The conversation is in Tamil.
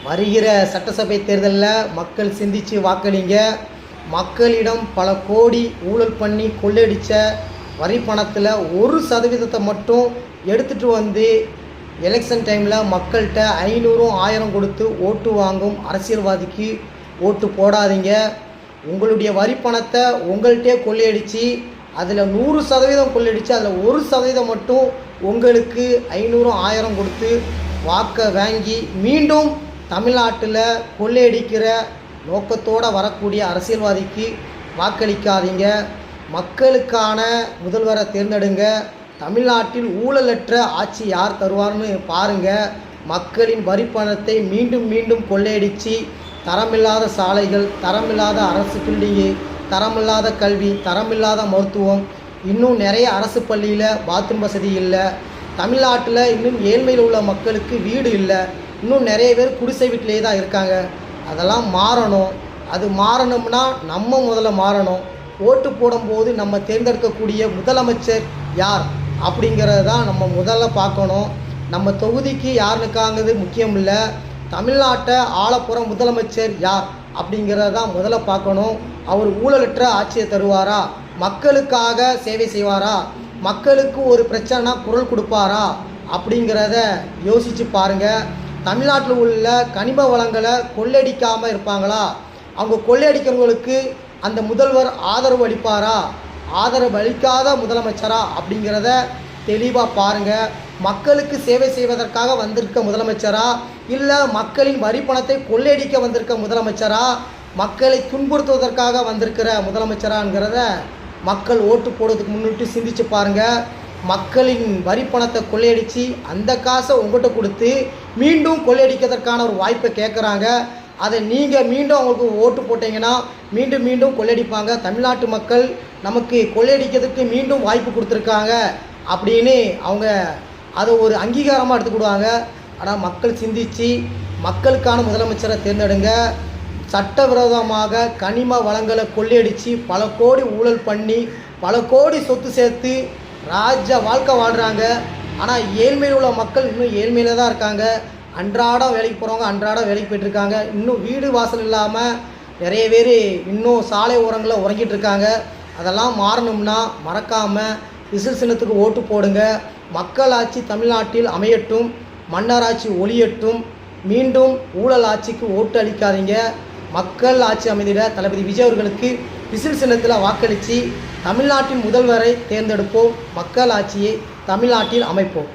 வருகிற சட்டசபை தேர்தலில் மக்கள் சிந்தித்து வாக்களிங்க. மக்களிடம் பல கோடி ஊழல் பண்ணி கொள்ளையடித்த வரி பணத்தில் 1% மட்டும் எடுத்துகிட்டு வந்து எலெக்ஷன் டைமில் மக்கள்கிட்ட 500 1000 கொடுத்து ஓட்டு வாங்கும் அரசியல்வாதிக்கு ஓட்டு போடாதீங்க. உங்களுடைய வரி பணத்தை உங்கள்கிட்டே கொள்ளையடித்து அதில் 100% கொள்ளையடித்து அதில் 1% மட்டும் உங்களுக்கு 500 1000 கொடுத்து வாக்கை வாங்கி மீண்டும் தமிழ்நாட்டில் கொள்ளையடிக்கிற நோக்கத்தோடு வரக்கூடிய அரசியல்வாதிக்கு வாக்களிக்காதீங்க. மக்களுக்கான முதல்வரை தேர்ந்தெடுங்க. தமிழ்நாட்டில் ஊழலற்ற ஆட்சி யார் தருவார்னு பாருங்கள். மக்களின் வரி பணத்தை மீண்டும் மீண்டும் கொள்ளையடித்து தரமில்லாத சாலைகள், தரமில்லாத அரசு பில்டிங்கு, தரமில்லாத கல்வி, தரமில்லாத மருத்துவம், இன்னும் நிறைய அரசு பள்ளியில் பாத்ரூம் வசதி இல்லை. தமிழ்நாட்டில் இன்னும் ஏழ்மையில் உள்ள மக்களுக்கு வீடு இல்லை. இன்னும் நிறைய பேர் குடிசை வீட்டிலே தான் இருக்காங்க. அதெல்லாம் மாறணும். அது மாறணும்னா நம்ம முதல்ல மாறணும். ஓட்டு போடும்போது நம்ம தேர்ந்தெடுக்கக்கூடிய முதலமைச்சர் யார் அப்படிங்கிறத தான் நம்ம முதல்ல பார்க்கணும். நம்ம தொகுதிக்கு யாருனுக்காங்கிறது முக்கியம் இல்லை. தமிழ்நாட்டை ஆளப்போகிற முதலமைச்சர் யார் அப்படிங்கிறத தான் முதல்ல பார்க்கணும். அவர் ஊழலற்ற ஆட்சியை தருவாரா? மக்களுக்காக சேவை செய்வாரா? மக்களுக்கு ஒரு பிரச்சனைனா குரல் கொடுப்பாரா? அப்படிங்கிறத யோசித்து பாருங்கள். தமிழ்நாட்டில் உள்ள கனிம வளங்களை கொள்ளையடிக்காமல் இருப்பாங்களா? அவங்க கொள்ளையடிக்கிறவங்களுக்கு அந்த முதல்வர் ஆதரவு அளிப்பாரா? ஆதரவு அளிக்காத முதலமைச்சரா? அப்படிங்கிறத தெளிவாக பாருங்கள். மக்களுக்கு சேவை செய்வதற்காக வந்திருக்க முதலமைச்சரா, இல்லை மக்களின் வரி பணத்தை கொள்ளையடிக்க வந்திருக்க முதலமைச்சரா, மக்களை துன்புறுத்துவதற்காக வந்திருக்கிற முதலமைச்சராங்கிறத மக்கள் ஓட்டு போடுறதுக்கு முன்னிட்டு சிந்திச்சு பாருங்கள். மக்களின் வரி பணத்தை கொள்ளையடித்து அந்த காசை உங்கள்கிட்ட கொடுத்து மீண்டும் கொள்ளையடிக்கிறதுக்கான ஒரு வாய்ப்பை கேட்குறாங்க. அதை நீங்கள் மீண்டும் அவங்களுக்கு ஓட்டு போட்டிங்கன்னா மீண்டும் மீண்டும் கொள்ளையடிப்பாங்க. தமிழ்நாட்டு மக்கள் நமக்கு கொள்ளையடிக்கிறதுக்கு மீண்டும் வாய்ப்பு கொடுத்துருக்காங்க அப்படின்னு அவங்க அதை ஒரு அங்கீகாரமாக எடுத்துக்கிடுவாங்க. ஆனால் மக்கள் சிந்தித்து மக்களுக்கான முதலமைச்சரை தேர்ந்தெடுங்க. சட்டவிரோதமாக கனிம வளங்களை கொள்ளையடித்து பல கோடி ஊழல் பண்ணி பல கோடி சொத்து சேர்த்து ராஜ்ய வாழ்க்கை வாழ்கிறாங்க. ஆனால் ஏழ்மையில் உள்ள மக்கள் இன்னும் ஏழ்மையில் தான் இருக்காங்க. அன்றாடம் வேலைக்கு போகிறவங்க அன்றாடம் வேலைக்கு போய்ட்டுருக்காங்க. இன்னும் வீடு வாசல் இல்லாமல் நிறைய பேர் இன்னும் சாலை ஓரங்களில் உறங்கிட்டு இருக்காங்க. அதெல்லாம் மாறணும்னா மறக்காமல் விசில் சின்னத்துக்கு ஓட்டு போடுங்க. மக்களாட்சி தமிழ்நாட்டில் அமையட்டும், மன்னராட்சி ஒழியட்டும். மீண்டும் ஊழல் ஆட்சிக்கு ஓட்டு அளிக்காதீங்க. மக்கள் ஆட்சி அமைதிட தளபதி விஜய் அவர்களுக்கு விசில் சின்னத்தில் வாக்களித்து தமிழ்நாட்டின் முதல்வரை தேர்ந்தெடுப்போம். மக்கள் ஆட்சியை தமிழ்நாட்டில் அமைப்போம்.